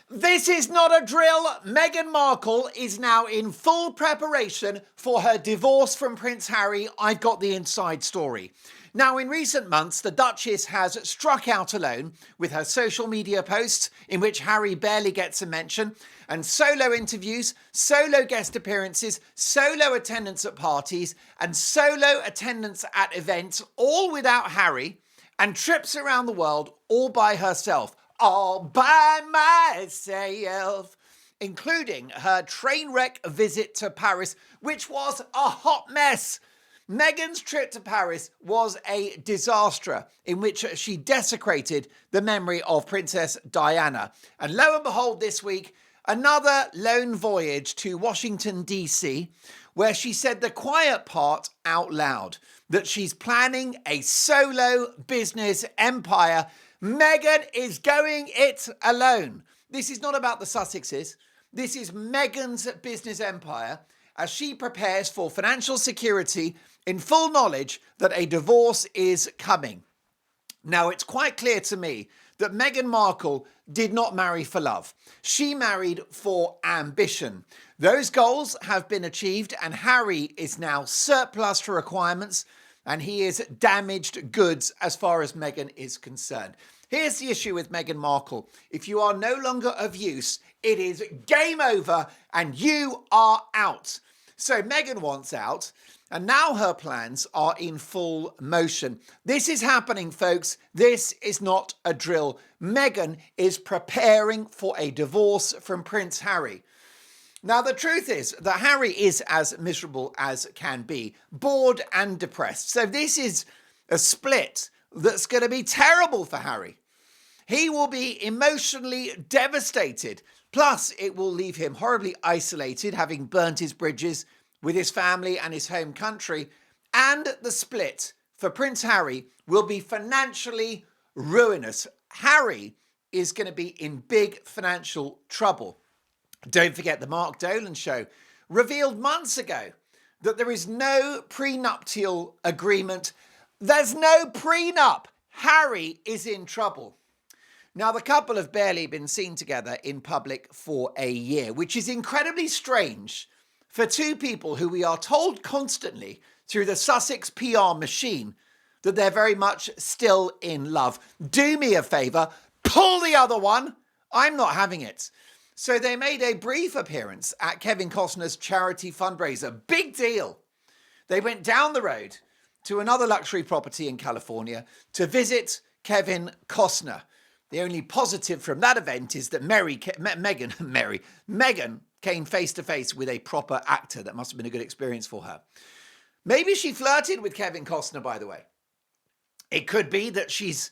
This is not a drill. Meghan Markle is now in full preparation for her divorce from Prince Harry. I've got the inside story. Now, in recent months, the Duchess has struck out alone with her social media posts in which Harry barely gets a mention, and solo interviews, solo guest appearances, solo attendance at parties, and solo attendance at events, all without Harry, and trips around the world all by herself. All by myself, including her train wreck visit to Paris, which was a hot mess. Meghan's trip to Paris was a disaster in which she desecrated the memory of Princess Diana. And lo and behold, this week, another lone voyage to Washington, D.C., where she said the quiet part out loud, that she's planning a solo business empire. Meghan is going it alone. This is not about the Sussexes. This is Meghan's business empire as she prepares for financial security in full knowledge that a divorce is coming. Now, it's quite clear to me that Meghan Markle did not marry for love. She married for ambition. Those goals have been achieved, and Harry is now surplus to requirements, and he is damaged goods as far as Meghan is concerned. Here's the issue with Meghan Markle. If you are no longer of use, it is game over and you are out. So Meghan wants out, and now her plans are in full motion. This is happening, folks. This is not a drill. Meghan is preparing for a divorce from Prince Harry. Now, the truth is that Harry is as miserable as can be, bored and depressed. So this is a split that's going to be terrible for Harry. He will be emotionally devastated. Plus, it will leave him horribly isolated, having burnt his bridges with his family and his home country. And the split for Prince Harry will be financially ruinous. Harry is going to be in big financial trouble. Don't forget the Mark Dolan show revealed months ago that there is no prenuptial agreement. There's no prenup. Harry is in trouble. Now, the couple have barely been seen together in public for a year, which is incredibly strange for two people who we are told constantly through the Sussex PR machine that they're very much still in love. Do me a favour, pull the other one. I'm not having it. So they made a brief appearance at Kevin Costner's charity fundraiser. Big deal. They went down the road to another luxury property in California to visit Kevin Costner. The only positive from that event is that Meghan came face to face with a proper actor. That must have been a good experience for her. Maybe she flirted with Kevin Costner, by the way. It could be that she's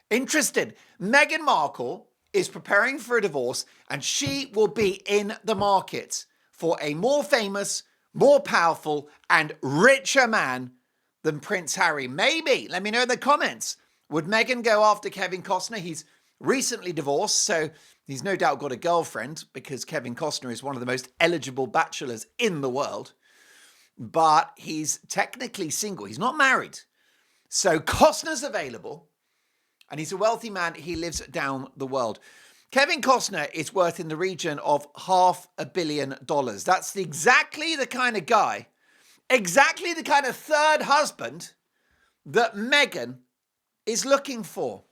interested. Meghan Markle is preparing for a divorce, and she will be in the market for a more famous, more powerful, and richer man than Prince Harry. Maybe. Let me know in the comments. Would Meghan go after Kevin Costner? He's recently divorced, so he's no doubt got a girlfriend because Kevin Costner is one of the most eligible bachelors in the world. But he's technically single. He's not married. So Costner's available. And he's a wealthy man. He lives down the world. Kevin Costner is worth in the region of $500 million. That's exactly the kind of guy, exactly the kind of third husband that Meghan is looking for.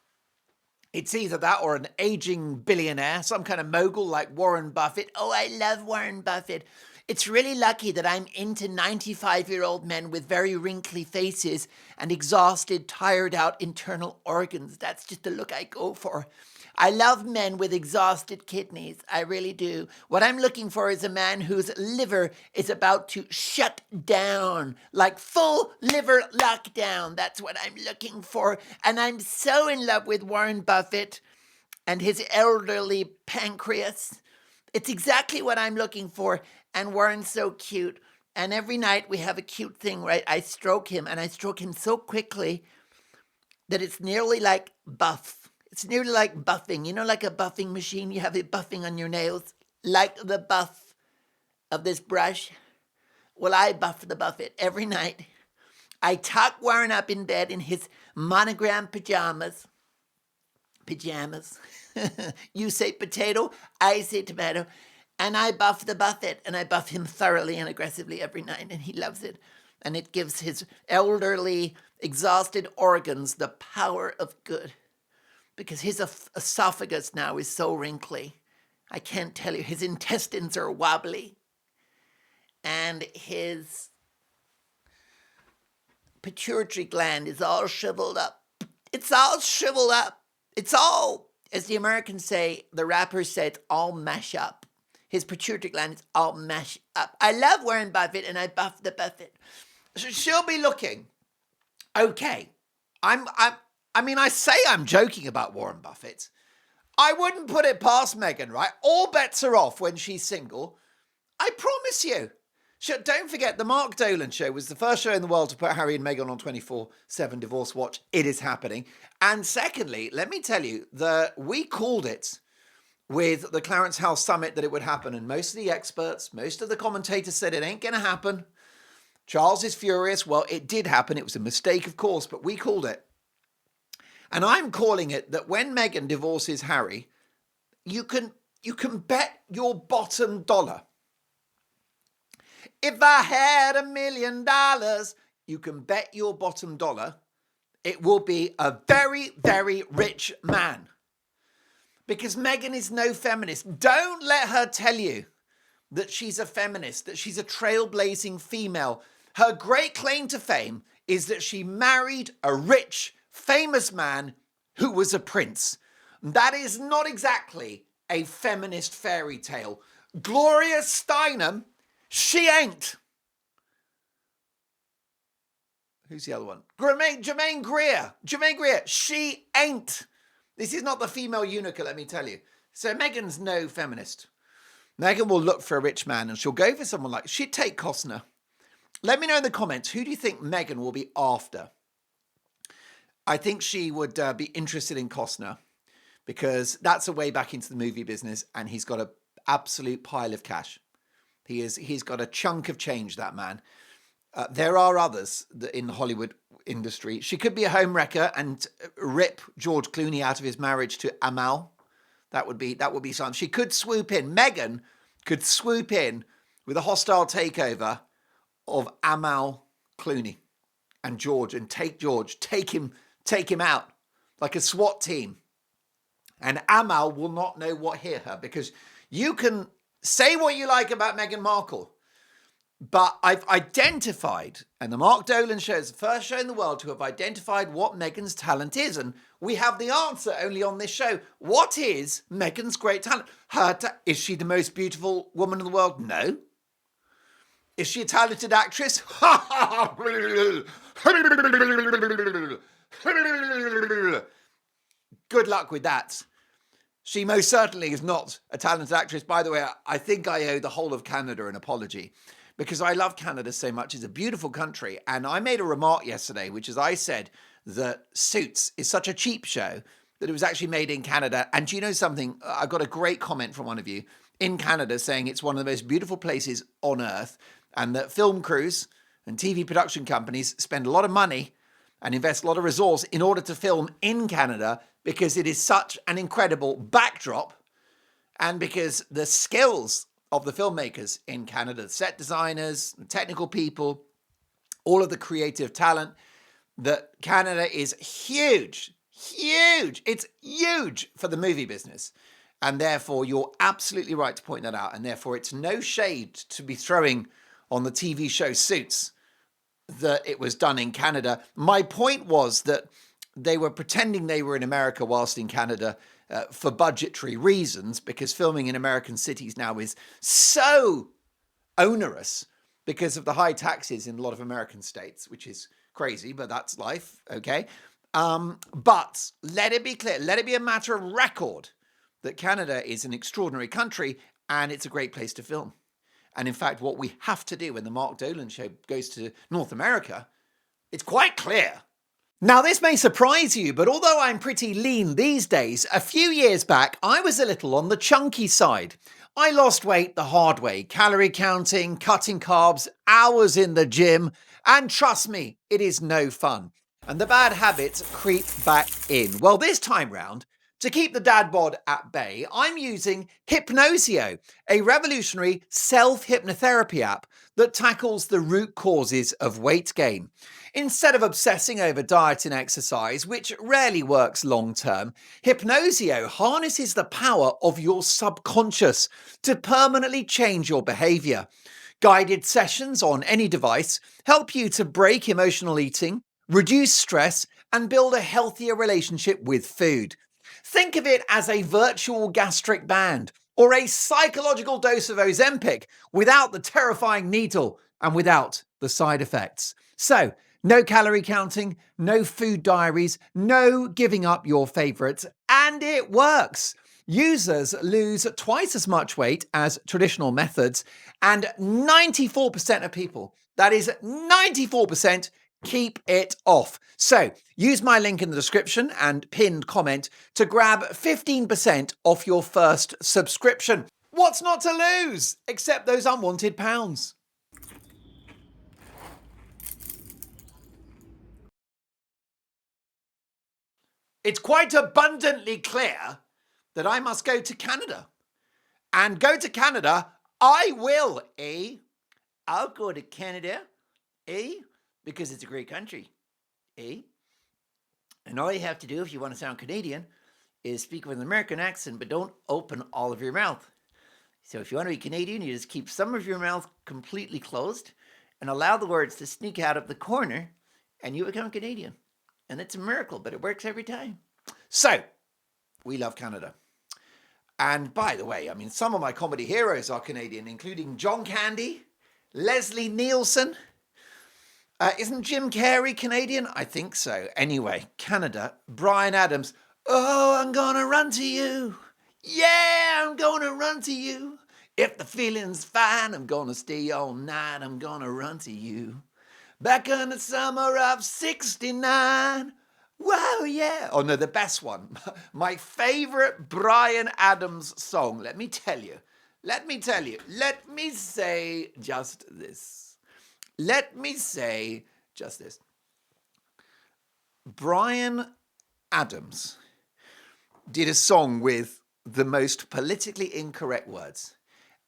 It's either that or an aging billionaire, some kind of mogul like Warren Buffett. Oh, I love Warren Buffett. It's really lucky that I'm into 95-year-old men with very wrinkly faces and exhausted, tired out internal organs. That's just the look I go for. I love men with exhausted kidneys. I really do. What I'm looking for is a man whose liver is about to shut down, like full liver lockdown. That's what I'm looking for. And I'm so in love with Warren Buffett and his elderly pancreas. It's exactly what I'm looking for. And Warren's so cute. And every night we have a cute thing, right? I stroke him, and I stroke him so quickly that it's nearly like buff. It's nearly like buffing. You know, like a buffing machine? You have it buffing on your nails. Like the buff of this brush. Well, I buff the Buffett every night. I tuck Warren up in bed in his monogram pajamas. You say potato, I say tomato. And I buff the Buffett, and I buff him thoroughly and aggressively every night, and he loves it. And it gives his elderly, exhausted organs the power of good. Because his esophagus now is so wrinkly. I can't tell you. His intestines are wobbly. And his pituitary gland is all shriveled up. It's all shriveled up. It's all, as the Americans say, the rappers say, it's all mash up. His pituitary gland is all mash up. I love Warren Buffett, and I buff the Buffett. So she'll be looking okay. I say I'm joking about Warren Buffett. I wouldn't put it past Meghan, right? All bets are off when she's single. I promise you. Don't forget, the Mark Dolan show was the first show in the world to put Harry and Meghan on 24/7 Divorce Watch. It is happening. And secondly, let me tell you that we called it with the Clarence House Summit that it would happen. And most of the experts, most of the commentators said it ain't going to happen. Charles is furious. Well, it did happen. It was a mistake, of course, but we called it. And I'm calling it that when Meghan divorces Harry, you can bet your bottom dollar. If I had $1 million, you can bet your bottom dollar it will be a very, very rich man. Because Meghan is no feminist. Don't let her tell you that she's a feminist, that she's a trailblazing female. Her great claim to fame is that she married a rich, famous man who was a prince. That is not exactly a feminist fairy tale. Gloria Steinem, she ain't. Who's the other one? Jermaine Greer, she ain't. This is not the female eunuch, let me tell you. So Meghan's no feminist. Meghan will look for a rich man and she'll go for someone like, she'd take Costner. Let me know in the comments, who do you think Meghan will be after? I think she would be interested in Costner because that's a way back into the movie business and he's got an absolute pile of cash. He's got a chunk of change, that man. There are others in the Hollywood industry. She could be a homewrecker and rip George Clooney out of his marriage to Amal. That would be something. She could swoop in. Meghan could swoop in with a hostile takeover of Amal Clooney and George and take him out like a SWAT team. And Amal will not know what hit her because you can say what you like about Meghan Markle. But I've identified, and the Mark Dolan show is the first show in the world to have identified what Meghan's talent is. And we have the answer only on this show. What is Meghan's great talent? Is she the most beautiful woman in the world? No. Is she a talented actress? Good luck with that. She most certainly is not a talented actress. By the way, I think I owe the whole of Canada an apology because I love Canada so much. It's a beautiful country. And I made a remark yesterday, which is I said that Suits is such a cheap show that it was actually made in Canada. And do you know something? I got a great comment from one of you in Canada saying it's one of the most beautiful places on earth and that film crews and TV production companies spend a lot of money and invest a lot of resource in order to film in Canada because it is such an incredible backdrop and because the skills of the filmmakers in Canada, set designers, the technical people, all of the creative talent, that Canada is huge. It's huge for the movie business. And therefore, you're absolutely right to point that out. And therefore, it's no shade to be throwing on the TV show Suits that it was done in Canada. My point was that they were pretending they were in America whilst in Canada for budgetary reasons, because filming in American cities now is so onerous because of the high taxes in a lot of American states, which is crazy, but that's life, okay? But let it be clear, let it be a matter of record that Canada is an extraordinary country and it's a great place to film. And in fact, what we have to do when the Mark Dolan show goes to North America, it's quite clear. Now, this may surprise you, but although I'm pretty lean these days, a few years back, I was a little on the chunky side. I lost weight the hard way, calorie counting, cutting carbs, hours in the gym, and trust me, it is no fun. And the bad habits creep back in. Well, this time round, To keep the dad bod at bay, I'm using Hypnosio, a revolutionary self-hypnotherapy app that tackles the root causes of weight gain. Instead of obsessing over diet and exercise, which rarely works long term, Hypnosio harnesses the power of your subconscious to permanently change your behavior. Guided sessions on any device help you to break emotional eating, reduce stress, and build a healthier relationship with food. Think of it as a virtual gastric band or a psychological dose of Ozempic without the terrifying needle and without the side effects. So, no calorie counting, no food diaries, no giving up your favorites, and it works. Users lose twice as much weight as traditional methods, and 94% of people, that is 94%, keep it off. So use my link in the description and pinned comment to grab 15% off your first subscription. What's not to lose except those unwanted pounds? It's quite abundantly clear that I must go to Canada. And go to Canada, I will, eh? I'll go to Canada, eh? Because it's a great country, eh? And all you have to do if you want to sound Canadian is speak with an American accent, but don't open all of your mouth. So if you want to be Canadian, you just keep some of your mouth completely closed and allow the words to sneak out of the corner, and you become Canadian. And it's a miracle, but it works every time. So, we love Canada. And by the way, I mean, some of my comedy heroes are Canadian, including John Candy, Leslie Nielsen. Isn't Jim Carrey Canadian? I think so. Anyway, Canada, Bryan Adams. Oh, I'm gonna run to you. Yeah, I'm gonna run to you. If the feeling's fine, I'm gonna stay all night. I'm gonna run to you. Back in the summer of '69. Wow, yeah. Oh no, the best one. My favorite Bryan Adams song. Let me tell you. Let me say just this. Let me say just this. Bryan Adams did a song with the most politically incorrect words.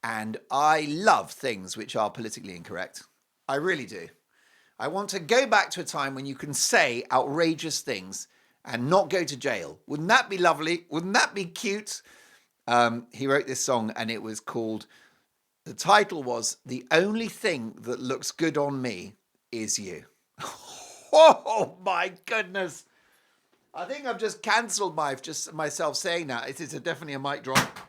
And I love things which are politically incorrect. I really do. I want to go back to a time when you can say outrageous things and not go to jail. Wouldn't that be lovely? Wouldn't that be cute? He wrote this song and it was called, the title was, The Only Thing That Looks Good on Me Is You. Oh my goodness. I think I've just cancelled myself saying that. It is definitely a mic drop.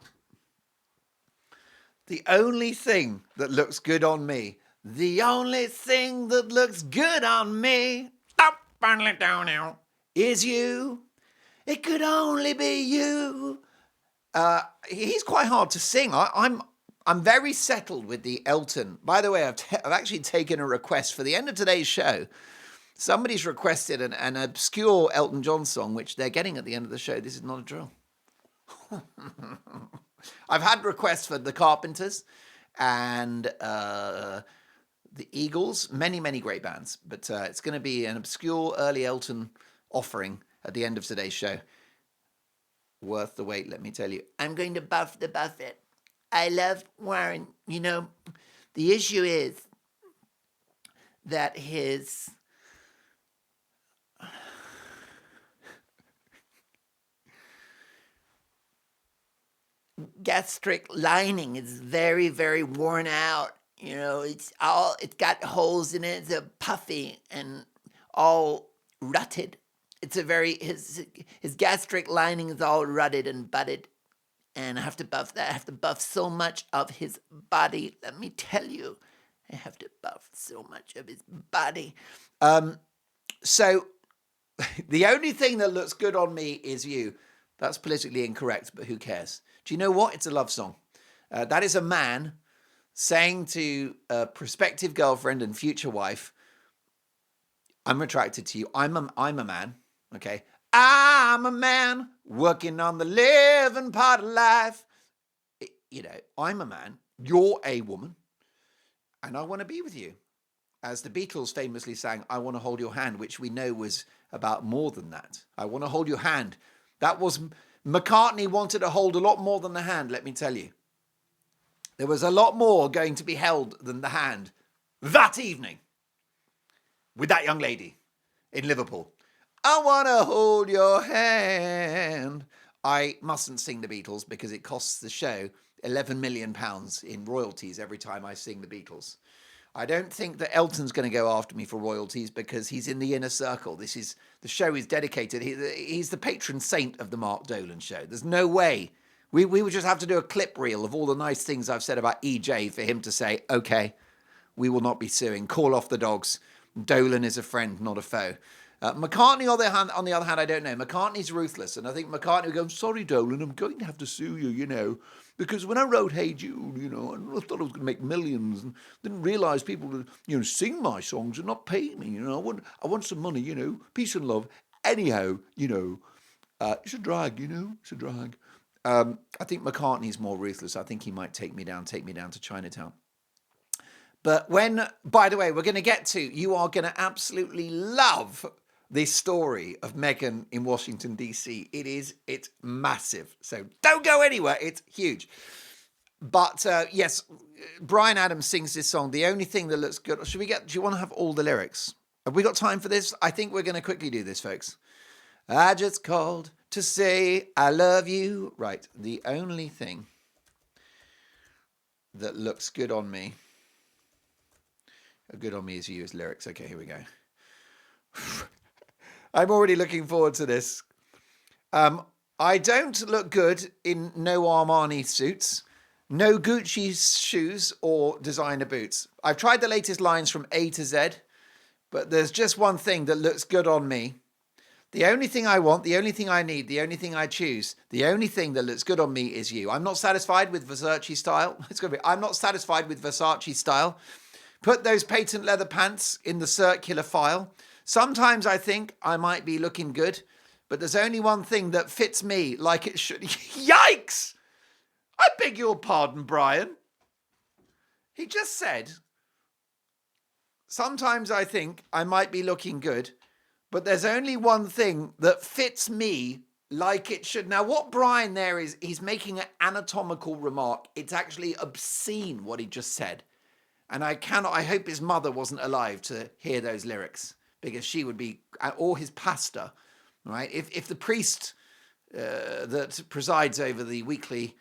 The only thing that looks good on me. The only thing that looks good on me. Stop, finally down now. Is you. It could only be you. He's quite hard to sing. I'm very settled with the Elton. By the way, I've actually taken a request for the end of today's show. Somebody's requested an obscure Elton John song, which they're getting at the end of the show. This is not a drill. I've had requests for the Carpenters and the Eagles, many, many great bands. But it's going to be an obscure early Elton offering at the end of today's show. Worth the wait, let me tell you. I'm going to buff the Buffett. I love Warren. You know, the issue is that his gastric lining is very, very worn out. You know, it's got holes in it. It's puffy and all rutted. His gastric lining is all rutted and butted. And I have to buff that. I have to buff so much of his body. Let me tell you, I have to buff so much of his body. So the only thing that looks good on me is you. That's politically incorrect, but who cares? Do you know what? It's a love song. That is a man saying to a prospective girlfriend and future wife, I'm attracted to you. I'm a man, okay? I'm a man working on the living part of life. You know, I'm a man, you're a woman, and I want to be with you. As the Beatles famously sang, I want to hold your hand, which we know was about more than that. I want to hold your hand. That was McCartney wanted to hold a lot more than the hand, let me tell you. There was a lot more going to be held than the hand that evening with that young lady in Liverpool. I want to hold your hand. I mustn't sing the Beatles because it costs the show £11 million in royalties every time I sing the Beatles. I don't think that Elton's going to go after me for royalties because he's in the inner circle. The show is dedicated. He's the patron saint of the Mark Dolan show. There's no way. We would just have to do a clip reel of all the nice things I've said about EJ for him to say, okay, we will not be suing. Call off the dogs. Dolan is a friend, not a foe. McCartney, on the other hand, I don't know. McCartney's ruthless, and I think McCartney would go, sorry, Dolan, I'm going to have to sue you, because when I wrote Hey Jude, I thought I was going to make millions, and didn't realise people would, sing my songs and not pay me, I want some money, peace and love. Anyhow, it's a drag, it's a drag. I think McCartney's more ruthless. I think he might take me down to Chinatown. But by the way, we're going to get to, you are going to absolutely love this story of Meghan in Washington, D.C. It's massive. So don't go anywhere. It's huge. But yes, Bryan Adams sings this song. The only thing that looks good. Do you want to have all the lyrics? Have we got time for this? I think we're going to quickly do this, folks. I just called to say I love you. Right. The only thing that looks good on me. Good on me is you as lyrics. Okay, here we go. I'm already looking forward to this. I don't look good in no Armani suits, no Gucci shoes or designer boots. I've tried the latest lines from A to Z, but there's just one thing that looks good on me. The only thing I want, the only thing I need, the only thing I choose, the only thing that looks good on me is you. I'm not satisfied with Versace style. I'm not satisfied with Versace style. Put those patent leather pants in the circular file. Sometimes I think I might be looking good, but there's only one thing that fits me like it should. Yikes! I beg your pardon, Brian. He just said, sometimes I think I might be looking good, but there's only one thing that fits me like it should. Now, what Brian there is, he's making an anatomical remark. It's actually obscene what he just said. And I hope his mother wasn't alive to hear those lyrics, because she would be, or his pastor, right? If the priest that presides over the weekly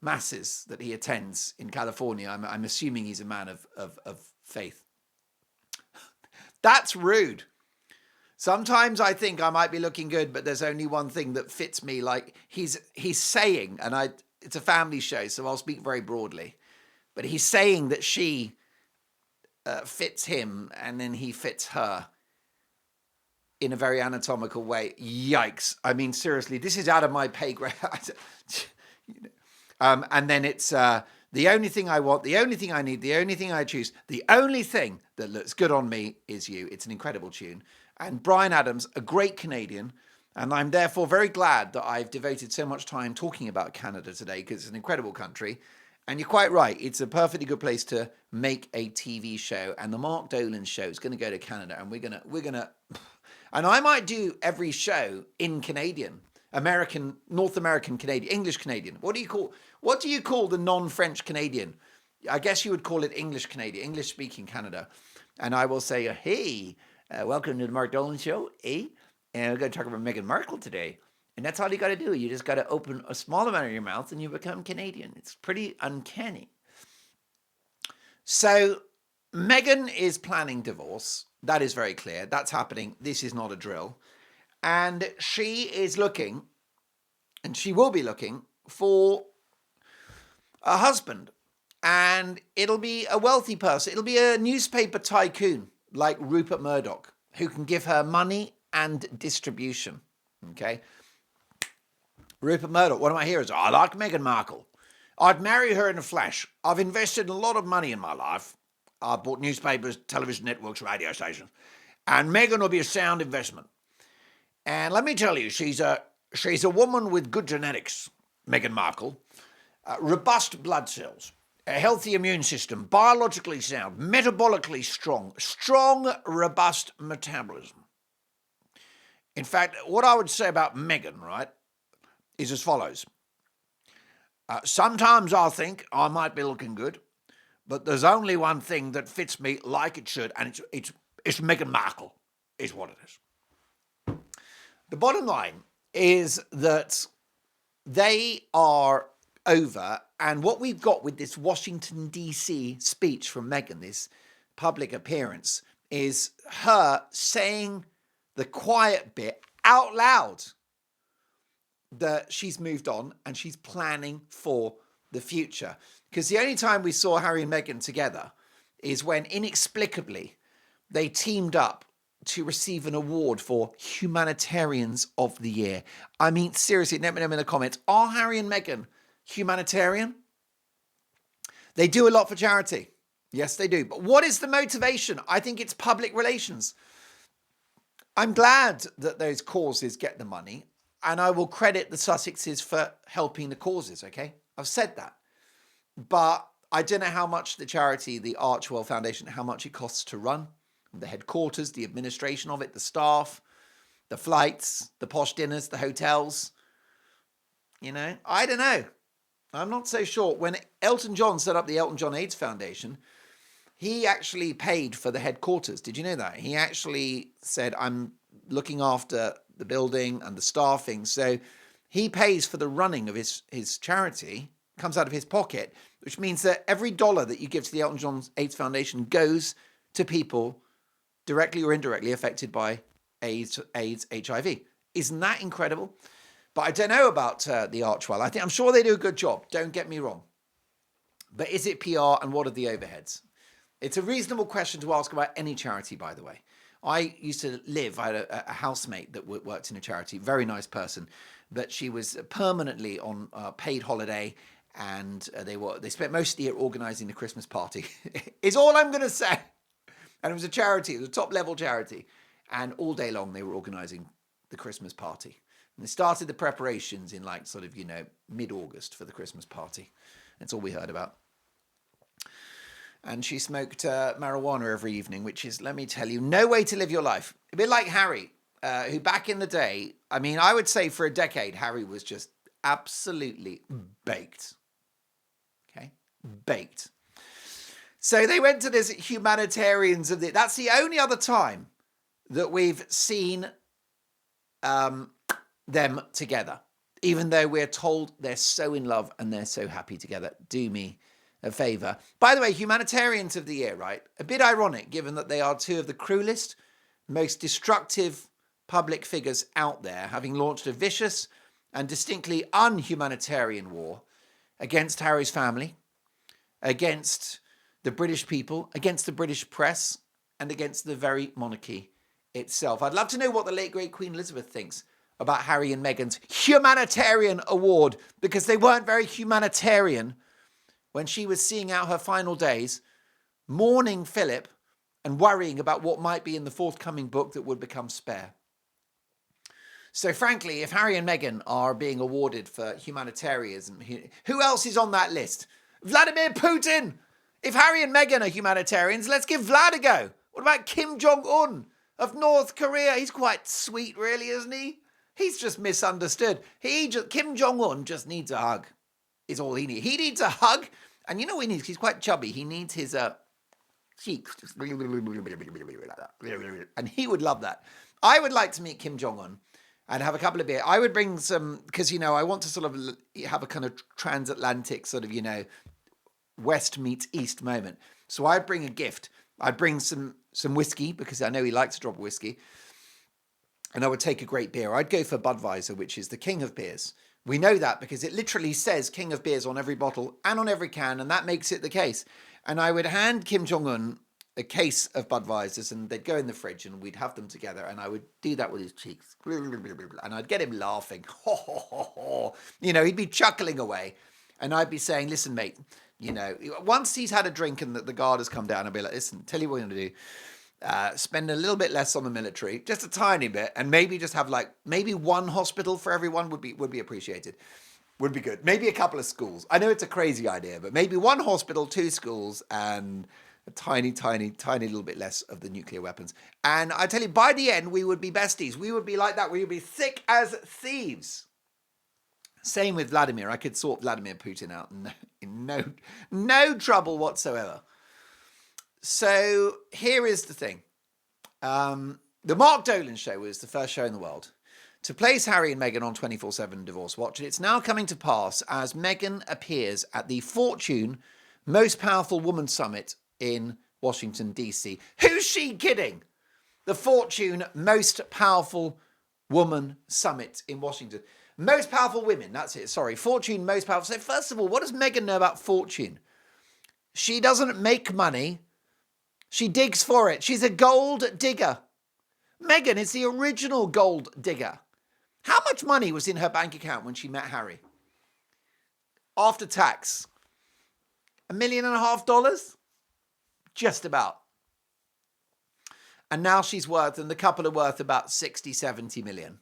masses that he attends in California, I'm assuming he's a man of faith. That's rude. Sometimes I think I might be looking good, but there's only one thing that fits me. Like he's saying, and it's a family show, so I'll speak very broadly. But he's saying that she fits him and then he fits her in a very anatomical way. Yikes. I mean, seriously, this is out of my pay grade. And then it's the only thing I want, the only thing I need, the only thing I choose, the only thing that looks good on me is you. It's an incredible tune. And Bryan Adams, a great Canadian. And I'm therefore very glad that I've devoted so much time talking about Canada today, because it's an incredible country. And you're quite right. It's a perfectly good place to make a TV show. And the Mark Dolan show is going to go to Canada. And we're gonna, and I might do every show in Canadian, American, North American Canadian, English Canadian. What do you call the non-French Canadian? I guess you would call it English Canadian, English speaking Canada. And I will say, hey, welcome to the Mark Dolan show, And we're going to talk about Meghan Markle today. And that's all you got to do. You just got to open a small amount of your mouth and you become Canadian. It's pretty uncanny. So Meghan is planning divorce. That is very clear. That's happening. This is not a drill. And she is looking, and she will be looking for a husband. And it'll be a wealthy person. It'll be a newspaper tycoon like Rupert Murdoch, who can give her money and distribution. Okay? Rupert Murdoch, one of my heroes. I like Meghan Markle. I'd marry her in a flash. I've invested a lot of money in my life. I've bought newspapers, television networks, radio stations. And Meghan will be a sound investment. And let me tell you, she's a woman with good genetics, Meghan Markle. Robust blood cells, a healthy immune system, biologically sound, metabolically strong, robust metabolism. In fact, what I would say about Meghan, right? is as follows. Sometimes I think I might be looking good, but there's only one thing that fits me like it should, and it's Meghan Markle, is what it is. The bottom line is that they are over, and what we've got with this Washington, D.C. speech from Meghan, this public appearance, is her saying the quiet bit out loud that she's moved on and she's planning for the future. Because the only time we saw Harry and Meghan together is when inexplicably they teamed up to receive an award for Humanitarians of the Year. I mean, seriously, let me know in the comments, are Harry and Meghan humanitarian? They do a lot for charity. Yes, they do. But what is the motivation? I think it's public relations. I'm glad that those causes get the money, and I will credit the Sussexes for helping the causes, okay? I've said that. But I don't know how much the charity, the Archewell Foundation, how much it costs to run. The headquarters, the administration of it, the staff, the flights, the posh dinners, the hotels. You know, I don't know. I'm not so sure. When Elton John set up the Elton John AIDS Foundation, he actually paid for the headquarters. Did you know that? He actually said, I'm looking after the building and the staffing. So he pays for the running of his charity, comes out of his pocket, which means that every dollar that you give to the Elton John AIDS Foundation goes to people directly or indirectly affected by AIDS, HIV. Isn't that incredible? But I don't know about the Archewell. I'm sure they do a good job. Don't get me wrong. But is it PR and what are the overheads? It's a reasonable question to ask about any charity, by the way. I used to I had a housemate that worked in a charity, very nice person, but she was permanently on paid holiday, and they spent most of the year organising the Christmas party. Is all I'm going to say. And it was a charity, it was a top-level charity, and all day long they were organising the Christmas party. And they started the preparations in mid-August for the Christmas party. That's all we heard about. And she smoked marijuana every evening, which is, let me tell you, no way to live your life. A bit like Harry, who back in the day, I mean, I would say for a decade, Harry was just absolutely baked. Okay? Baked. So they went to this Humanitarians of the... That's the only other time that we've seen them together, even though we're told they're so in love and they're so happy together. Do me a favour. By the way, Humanitarians of the Year, right? A bit ironic, given that they are two of the cruelest, most destructive public figures out there, having launched a vicious and distinctly unhumanitarian war against Harry's family, against the British people, against the British press, and against the very monarchy itself. I'd love to know what the late, great Queen Elizabeth thinks about Harry and Meghan's humanitarian award, because they weren't very humanitarian when she was seeing out her final days, mourning Philip and worrying about what might be in the forthcoming book that would become Spare. So frankly, if Harry and Meghan are being awarded for humanitarianism, who else is on that list? Vladimir Putin! If Harry and Meghan are humanitarians, let's give Vlad a go. What about Kim Jong-un of North Korea? He's quite sweet, really, isn't he? He's just misunderstood. Kim Jong-un just needs a hug, is all he needs. He needs a hug, and you know what he needs? He's quite chubby. He needs his cheeks, and he would love that. I would like to meet Kim Jong-un and have a couple of beers. I would bring some, because, I want to sort of have a kind of transatlantic sort of, West meets East moment. So I'd bring a gift. I'd bring some whiskey, because I know he likes to drop whiskey. And I would take a great beer. I'd go for Budweiser, which is the king of beers. We know that because it literally says king of beers on every bottle and on every can, and that makes it the case. And I would hand Kim Jong-un a case of Budweisers, and they'd go in the fridge, and we'd have them together, and I would do that with his cheeks. And I'd get him laughing. He'd be chuckling away. And I'd be saying, listen, mate, once he's had a drink and the guard has come down, I'd be like, listen, tell you what we're going to do. Spend a little bit less on the military, just a tiny bit, and maybe just have maybe one hospital for everyone would be appreciated. Would be good. Maybe a couple of schools. I know it's a crazy idea, but maybe one hospital, 2 schools, and a tiny, tiny, tiny little bit less of the nuclear weapons. And I tell you, by the end, we would be besties. We would be like that. We would be thick as thieves. Same with Vladimir. I could sort Vladimir Putin out in no trouble whatsoever. So here is the thing. The Mark Dolan show was the first show in the world to place Harry and Meghan on 24/7 Divorce Watch. And it's now coming to pass as Meghan appears at the Fortune Most Powerful Woman Summit in Washington, D.C. Who's she kidding? The Fortune Most Powerful Woman Summit in Washington. Most Powerful Women, that's it, sorry. Fortune Most Powerful. So first of all, what does Meghan know about Fortune? She doesn't make money. She digs for it. She's a gold digger. Meghan is the original gold digger. How much money was in her bank account when she met Harry? After tax, $1.5 million? Just about. And now she's worth, and the couple are worth about 60, 70 million,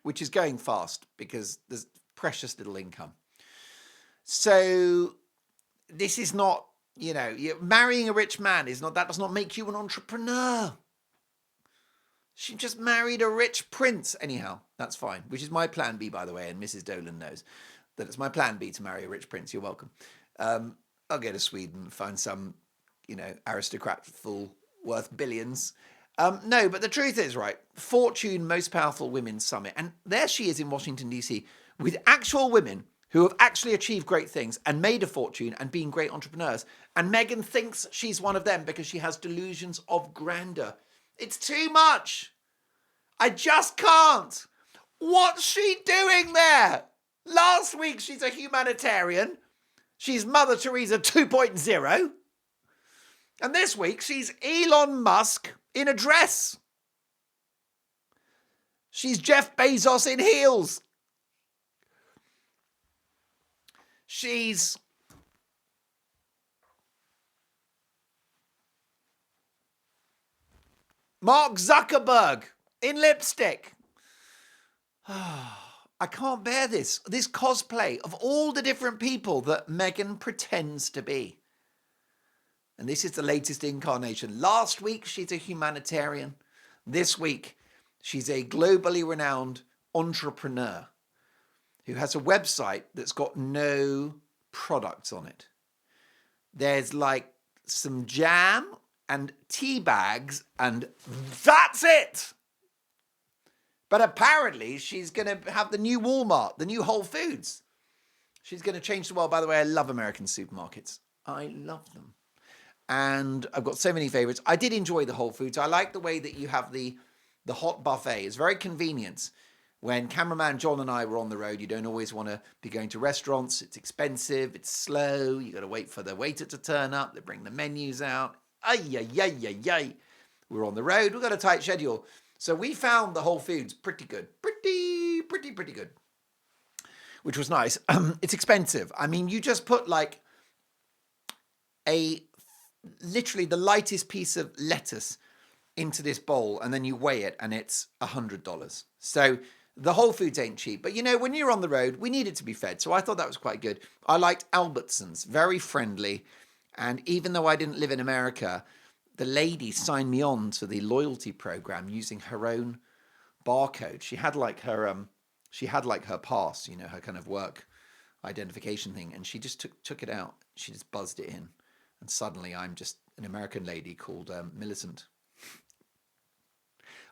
which is going fast because there's precious little income. So this is not, marrying a rich man that does not make you an entrepreneur. She just married a rich prince. Anyhow, that's fine, which is my plan B, by the way, and Mrs. Dolan knows that it's my plan B to marry a rich prince. You're welcome. I'll go to Sweden and find some, aristocrat fool worth billions. No, but the truth is, right, Fortune Most Powerful Women Summit, and there she is in Washington, D.C., with actual women who have actually achieved great things and made a fortune and been great entrepreneurs. And Meghan thinks she's one of them because she has delusions of grandeur. It's too much. I just can't. What's she doing there? Last week, she's a humanitarian. She's Mother Teresa 2.0. And this week, she's Elon Musk in a dress. She's Jeff Bezos in heels. She's Mark Zuckerberg in lipstick. I can't bear this cosplay of all the different people that Meghan pretends to be. And this is the latest incarnation. Last week, she's a humanitarian. This week, she's a globally renowned entrepreneur who has a website that's got no products on it. There's like some jam and tea bags, and that's it. But apparently, she's going to have the new Walmart, the new Whole Foods. She's going to change the world. By the way, I love American supermarkets. I love them. And I've got so many favorites. I did enjoy the Whole Foods. I like the way that you have the hot buffet. It's very convenient. When cameraman John and I were on the road, you don't always want to be going to restaurants. It's expensive. It's slow. You got to wait for the waiter to turn up. They bring the menus out. Ay. We're on the road. We've got a tight schedule. So we found the Whole Foods pretty good. Pretty good. Which was nice. It's expensive. I mean, you just put like literally the lightest piece of lettuce into this bowl and then you weigh it and it's $100. So the Whole Foods ain't cheap. But when you're on the road, we needed to be fed. So I thought that was quite good. I liked Albertsons. Very friendly. And even though I didn't live in America, the lady signed me on to the loyalty program using her own barcode. She had like her pass, her kind of work identification thing, and she just took it out. She just buzzed it in, and suddenly I'm just an American lady called Millicent.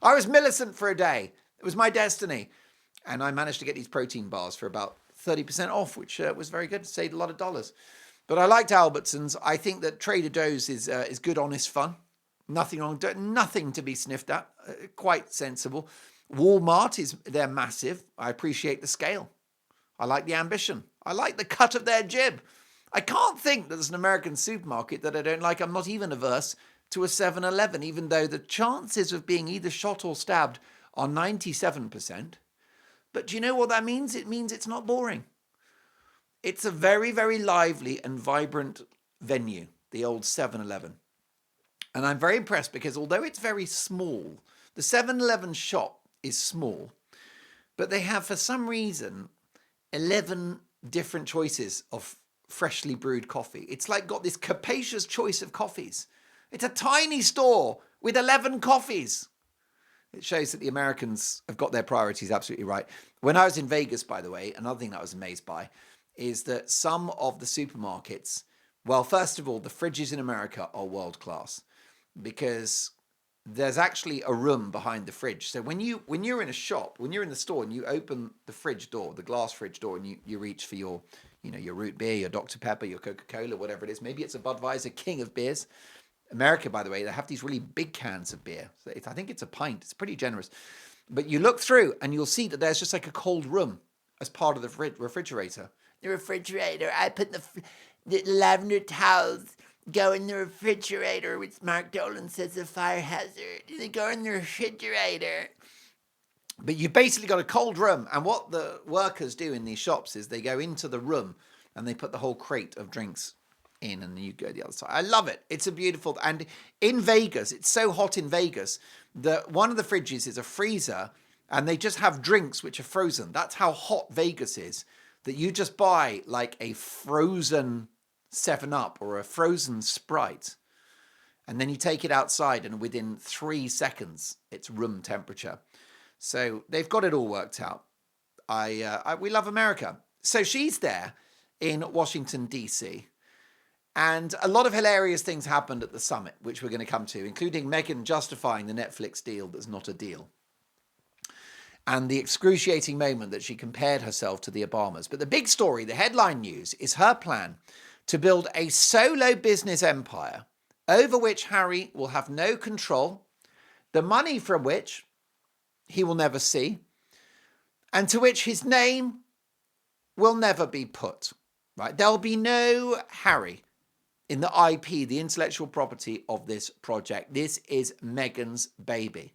I was Millicent for a day. It was my destiny, and I managed to get these protein bars for about 30% off, which was very good. Saved a lot of dollars. But I liked Albertsons. I think that Trader Joe's is good, honest fun. Nothing wrong, nothing to be sniffed at. Quite sensible. Walmart they're massive. I appreciate the scale. I like the ambition. I like the cut of their jib. I can't think that there's an American supermarket that I don't like. I'm not even averse to a 7-Eleven, even though the chances of being either shot or stabbed are 97%. But do you know what that means? It means it's not boring. It's a very, very lively and vibrant venue, the old 7-Eleven. And I'm very impressed because although it's very small, the 7-Eleven shop is small, but they have, for some reason, 11 different choices of freshly brewed coffee. It's like got this capacious choice of coffees. It's a tiny store with 11 coffees. It shows that the Americans have got their priorities absolutely right. When I was in Vegas, by the way, another thing that I was amazed by is that some of the supermarkets, well, first of all, the fridges in America are world class because there's actually a room behind the fridge. So when you're in a shop, when you're in the store and you open the fridge door, the glass fridge door, and you reach for your, your root beer, your Dr. Pepper, your Coca-Cola, whatever it is, maybe it's a Budweiser, king of beers. America, by the way, they have these really big cans of beer. So I think it's a pint. It's pretty generous. But you look through and you'll see that there's just like a cold room as part of the refrigerator. The refrigerator. I put the lavender towels go in the refrigerator, which Mark Dolan says is a fire hazard. They go in the refrigerator. But you basically got a cold room. And what the workers do in these shops is they go into the room and they put the whole crate of drinks in and you go the other side. I love it. It's a beautiful, and in Vegas, it's so hot in Vegas that one of the fridges is a freezer and they just have drinks which are frozen. That's how hot Vegas is, that you just buy like a frozen 7-Up or a frozen Sprite and then you take it outside and within 3 seconds it's room temperature. So they've got it all worked out. We love America. So she's there in Washington, D.C., and a lot of hilarious things happened at the summit, which we're going to come to, including Meghan justifying the Netflix deal that's not a deal. And the excruciating moment that she compared herself to the Obamas. But the big story, the headline news, is her plan to build a solo business empire over which Harry will have no control, the money from which he will never see, and to which his name will never be put. Right? There'll be no Harry in the IP, the intellectual property of this project. This is Meghan's baby.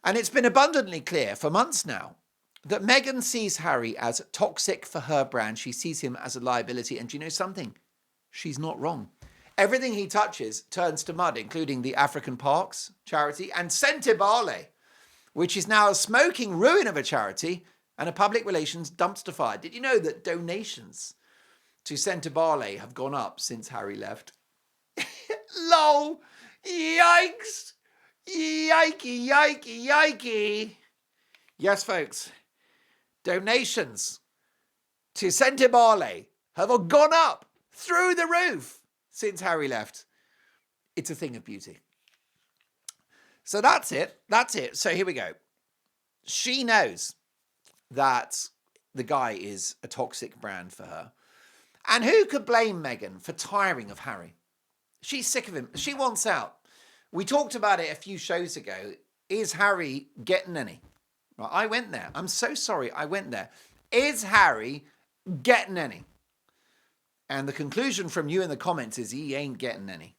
And it's been abundantly clear for months now that Meghan sees Harry as toxic for her brand. She sees him as a liability. And do you know something? She's not wrong. Everything he touches turns to mud, including the African Parks charity and Sentebale, which is now a smoking ruin of a charity and a public relations dumpster fire. Did you know that donations to Sentebale have gone up since Harry left? Lol. Yikes. Yikey, yikey, yikey. Yes, folks. Donations to Sentebale have gone up through the roof since Harry left. It's a thing of beauty. So that's it. That's it. So here we go. She knows that the guy is a toxic brand for her. And who could blame Meghan for tiring of Harry? She's sick of him. She wants out. We talked about it a few shows ago. Is Harry getting any? Well, I went there. I'm so sorry I went there. Is Harry getting any? And the conclusion from you in the comments is he ain't getting any.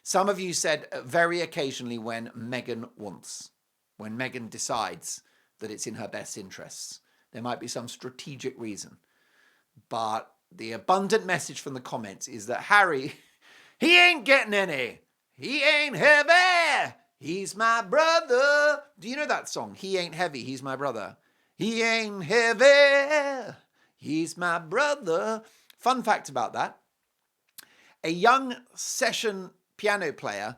Some of you said very occasionally when Meghan wants, when Meghan decides that it's in her best interests. There might be some strategic reason. But the abundant message from the comments is that Harry, he ain't getting any. He ain't heavy. He's my brother. Do you know that song? He ain't heavy. He's my brother. He ain't heavy. He's my brother. Fun fact about that. A young session piano player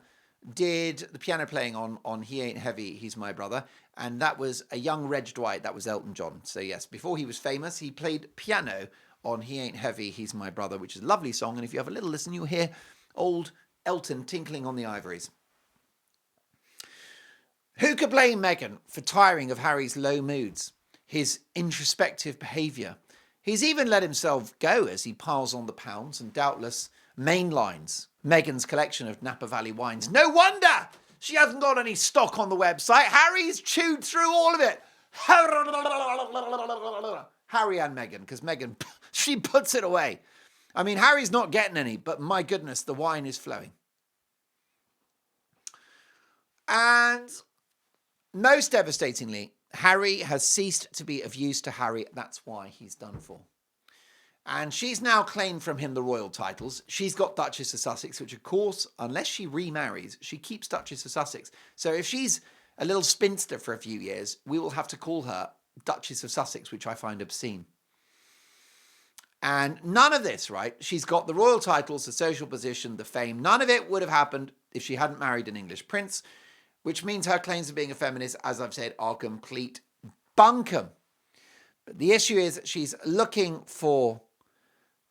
did the piano playing on He Ain't Heavy, He's My Brother. And that was a young Reg Dwight. That was Elton John. So yes, before he was famous, he played piano on He Ain't Heavy, He's My Brother, which is a lovely song. And if you have a little listen, you'll hear old Elton tinkling on the ivories. Who could blame Meghan for tiring of Harry's low moods, his introspective behaviour? He's even let himself go as he piles on the pounds and doubtless mainlines Meghan's collection of Napa Valley wines. No wonder she hasn't got any stock on the website. Harry's chewed through all of it. Harry and Meghan, because Meghan, she puts it away. I mean, Harry's not getting any, but my goodness, the wine is flowing. And most devastatingly, Harry has ceased to be of use to Harry. That's why he's done for. And she's now claimed from him the royal titles. She's got Duchess of Sussex, which of course, unless she remarries, she keeps Duchess of Sussex. So if she's a little spinster for a few years, we will have to call her Duchess of Sussex, which I find obscene. And none of this, right? She's got the royal titles, the social position, the fame. None of it would have happened if she hadn't married an English prince. which means her claims of being a feminist, as I've said, are complete bunkum. But the issue is that she's looking for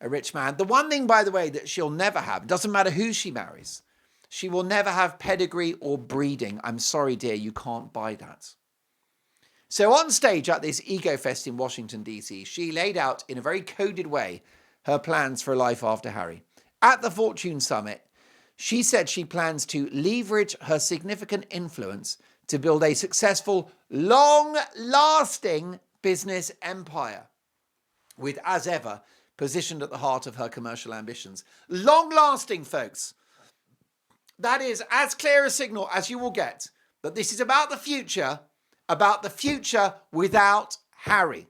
a rich man. The one thing, by the way, that she'll never have, doesn't matter who she marries, she will never have pedigree or breeding. I'm sorry, dear, you can't buy that. So on stage at this Ego Fest in Washington, D.C., she laid out in a very coded way her plans for a life after Harry. At the Fortune Summit, she said she plans to leverage her significant influence to build a successful, long-lasting business empire, with, as ever, positioned at the heart of her commercial ambitions. Long-lasting, folks. That is as clear a signal as you will get that this is about the future without Harry.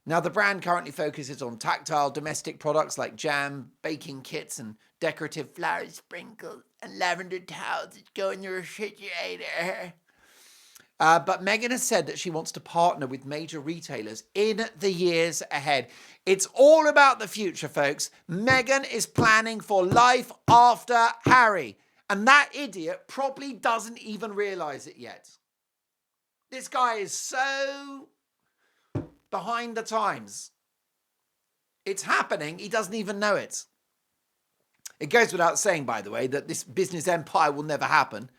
Now, the brand currently focuses on tactile domestic products like jam, baking kits, and decorative flower sprinkles and lavender towels that go in the refrigerator. But Meghan has said that she wants to partner with major retailers in the years ahead. It's all about the future, folks. Meghan is planning for life after Harry. And that idiot probably doesn't even realize it yet. This guy is so behind the times. It's happening. He doesn't even know it. It goes without saying, by the way, that this business empire will never happen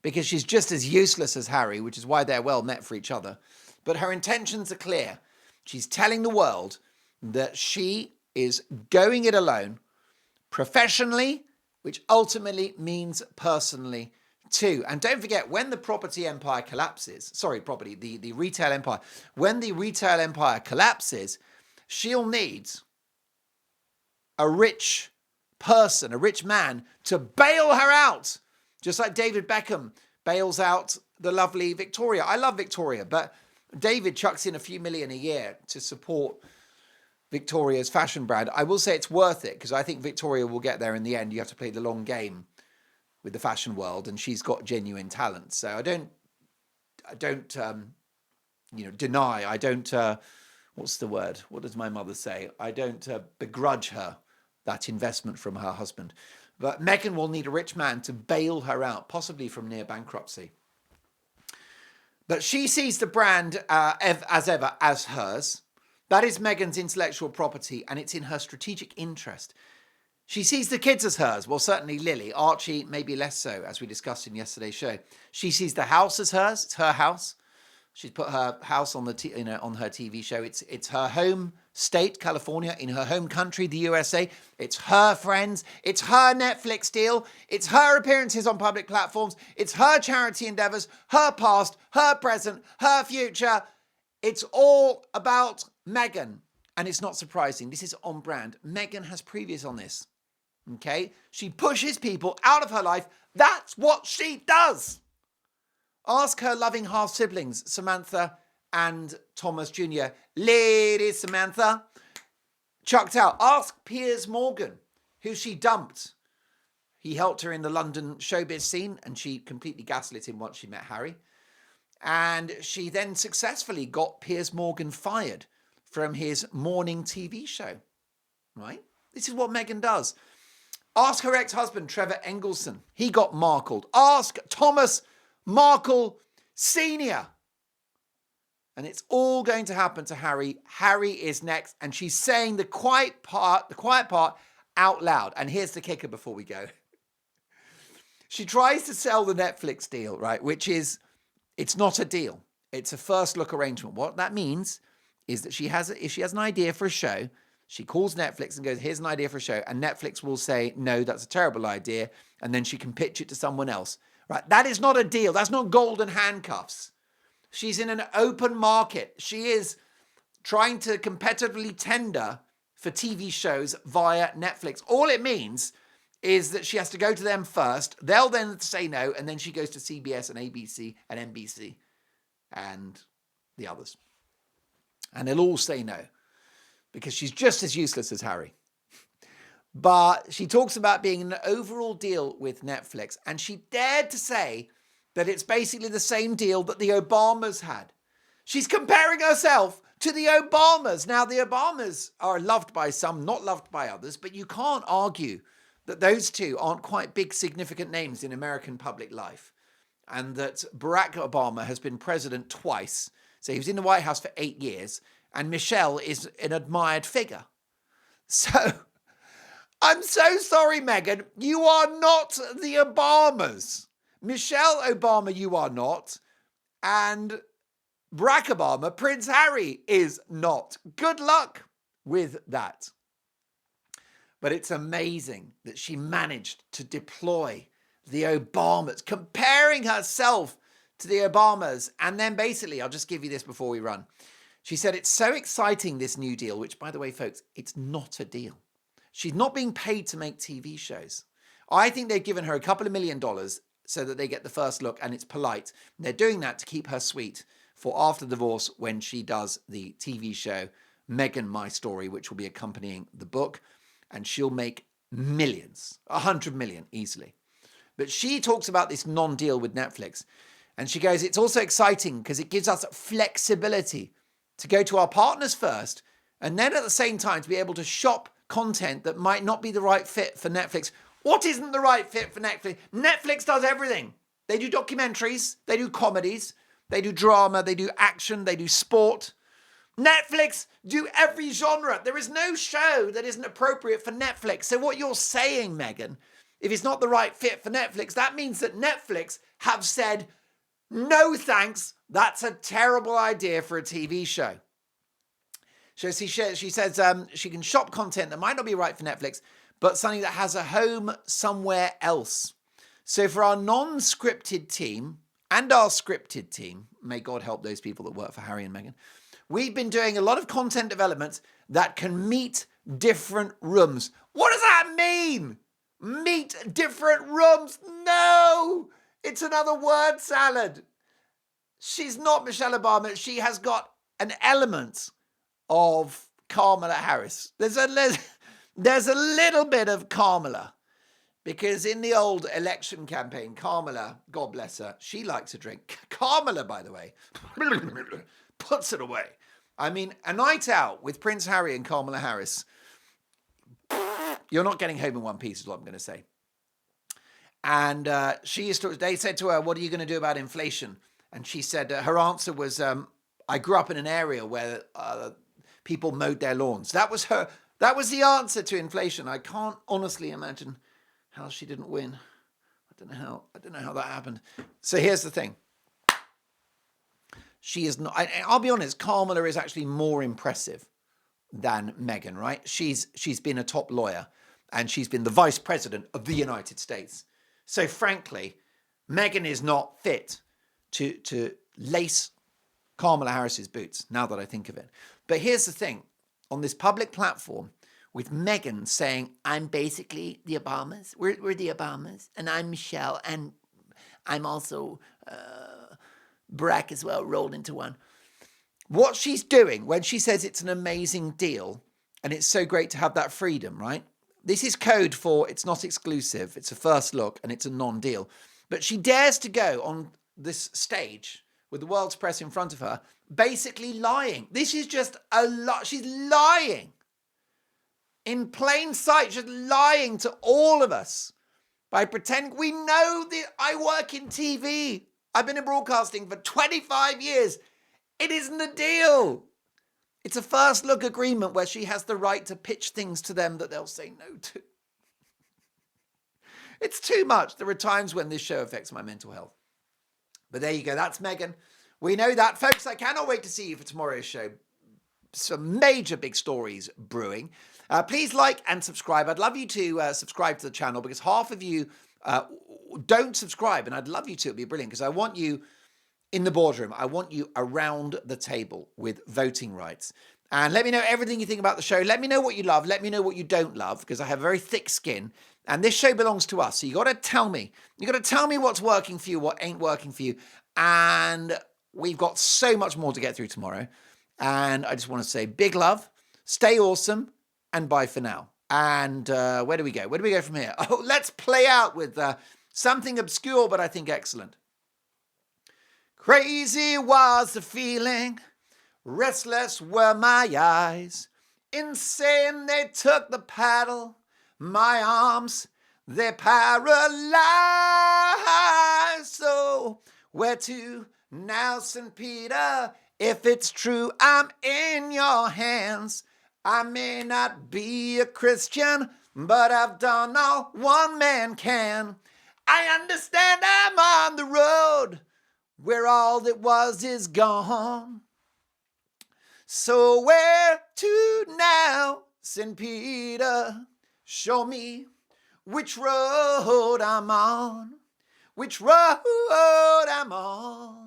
because she's just as useless as Harry, which is why they're well met for each other. But her intentions are clear. She's telling the world that she is going it alone, professionally, which ultimately means personally too. And don't forget, when the property empire collapses, the retail empire, when the retail empire collapses, she'll need a rich person, a rich man to bail her out. Just like David Beckham bails out the lovely Victoria. I love Victoria, but David chucks in a few million a year to support Victoria's fashion brand. I will say it's worth it because I think Victoria will get there in the end. You have to play the long game with the fashion world, and she's got genuine talent. So I don't deny. I don't. What's the word? What does my mother say? I don't begrudge her that investment from her husband. But Meghan will need a rich man to bail her out, possibly from near bankruptcy. But she sees the brand as ever as hers. That is Meghan's intellectual property, and it's in her strategic interest. She sees the kids as hers. Well, certainly Lily. Archie, maybe less so, as we discussed in yesterday's show. She sees the house as hers. It's her house. She's put her house on on her TV show. It's her home state, California, in her home country, the USA. It's her friends. It's her Netflix deal. It's her appearances on public platforms. It's her charity endeavors, her past, her present, her future. It's all about Meghan. And it's not surprising. This is on brand. Meghan has previous on this. Okay? She pushes people out of her life. That's what she does. Ask her loving half-siblings, Samantha and Thomas Jr. Lady Samantha, chucked out. Ask Piers Morgan, who she dumped. He helped her in the London showbiz scene, and she completely gaslit him once she met Harry. And she then successfully got Piers Morgan fired from his morning TV show. Right? This is what Meghan does. Ask her ex-husband, Trevor Engelson. He got Markled. Ask Thomas Markle Sr. And it's all going to happen to Harry. Harry is next. And she's saying the quiet part out loud. And here's the kicker before we go. She tries to sell the Netflix deal, right? Which is, it's not a deal. It's a first look arrangement. What that means is that if she has an idea for a show, she calls Netflix and goes, here's an idea for a show. And Netflix will say, no, that's a terrible idea. And then she can pitch it to someone else. Right? That is not a deal. That's not golden handcuffs. She's in an open market. She is trying to competitively tender for TV shows via Netflix. All it means is that she has to go to them first. They'll then say no. And then she goes to CBS and ABC and NBC and the others. And they'll all say no because she's just as useless as Harry. But she talks about being in an overall deal with Netflix, and she dared to say that it's basically the same deal that the Obamas had. She's comparing herself to the Obamas. Now, the Obamas are loved by some, not loved by others, but you can't argue that those two aren't quite big, significant names in American public life. and that Barack Obama has been president twice. So he was in the White House for 8 years, and Michelle is an admired figure. So I'm so sorry, Meghan. You are not the Obamas. Michelle Obama, you are not. And Barack Obama, Prince Harry, is not. Good luck with that. But it's amazing that she managed to deploy the Obamas, comparing herself to the Obamas. And then basically, I'll just give you this before we run. She said, it's so exciting, this new deal, which, by the way, folks, it's not a deal. She's not being paid to make TV shows. I think they've given her a couple of $1 million so that they get the first look, and it's polite. And they're doing that to keep her sweet for after divorce when she does the TV show Meghan My Story, which will be accompanying the book. And she'll make millions, 100 million easily. But she talks about this non-deal with Netflix. And she goes, it's also exciting because it gives us flexibility to go to our partners first, and then at the same time to be able to shop content that might not be the right fit for Netflix. What isn't the right fit for Netflix? Netflix does everything. They do documentaries, they do comedies, they do drama, they do action, they do sport. Netflix do every genre. There is no show that isn't appropriate for Netflix. So what you're saying, Meghan, if it's not the right fit for Netflix, that means that Netflix have said, no thanks, that's a terrible idea for a TV show. So she says she can shop content that might not be right for Netflix, but something that has a home somewhere else. So for our non-scripted team and our scripted team, may God help those people that work for Harry and Meghan, we've been doing a lot of content development that can meet different rooms. What does that mean? Meet different rooms? No! It's another word salad. She's not Michelle Obama. She has got an element of Kamala Harris. There's a little bit of Kamala, because in the old election campaign, Kamala, God bless her, she likes to drink. Kamala, by the way, puts it away. I mean, a night out with Prince Harry and Kamala Harris, you're not getting home in one piece is what I'm going to say. And they said to her, what are you going to do about inflation? And she said, her answer was, I grew up in an area where people mowed their lawns. That was the answer to inflation. I can't honestly imagine how she didn't win. I don't know how that happened. So here's the thing. She is not, I'll be honest, Kamala is actually more impressive than Meghan, right? She's been a top lawyer, and she's been the vice president of the United States. So frankly, Meghan is not fit to lace Kamala Harris's boots, now that I think of it. But here's the thing. On this public platform, with Meghan saying, I'm basically the Obamas, we're the Obamas, and I'm Michelle, and I'm also Barack as well, rolled into one. What she's doing when she says it's an amazing deal, and it's so great to have that freedom, right? This is code for it's not exclusive, it's a first look, and it's a non-deal. But she dares to go on this stage with the world's press in front of her, basically lying. This is just a lot. She's lying in plain sight, just lying to all of us by pretending. We know that I work in TV. I've been in broadcasting for 25 years. It isn't a deal. It's a first look agreement where she has the right to pitch things to them that they'll say no to. It's too much. There are times when this show affects my mental health. But there you go. That's Meghan. We know that. Folks, I cannot wait to see you for tomorrow's show. Some major big stories brewing. Please like and subscribe. I'd love you to subscribe to the channel, because half of you don't subscribe, and I'd love you to. It'd be brilliant, because I want you in the boardroom. I want you around the table with voting rights. And let me know everything you think about the show. Let me know what you love. Let me know what you don't love, because I have very thick skin. And this show belongs to us. So you got to tell me. You got to tell me what's working for you, what ain't working for you. And we've got so much more to get through tomorrow. And I just want to say big love, stay awesome, and bye for now. And where do we go? Where do we go from here? Oh, let's play out with something obscure, but I think excellent. Crazy was the feeling, restless were my eyes, insane they took the paddle, my arms, they're paralyzed. So where to now, St. Peter? If it's true, I'm in your hands. I may not be a Christian, but I've done all one man can. I understand I'm on the road where all that was is gone. So where to now, St. Peter? Show me which road I'm on, which road I'm on.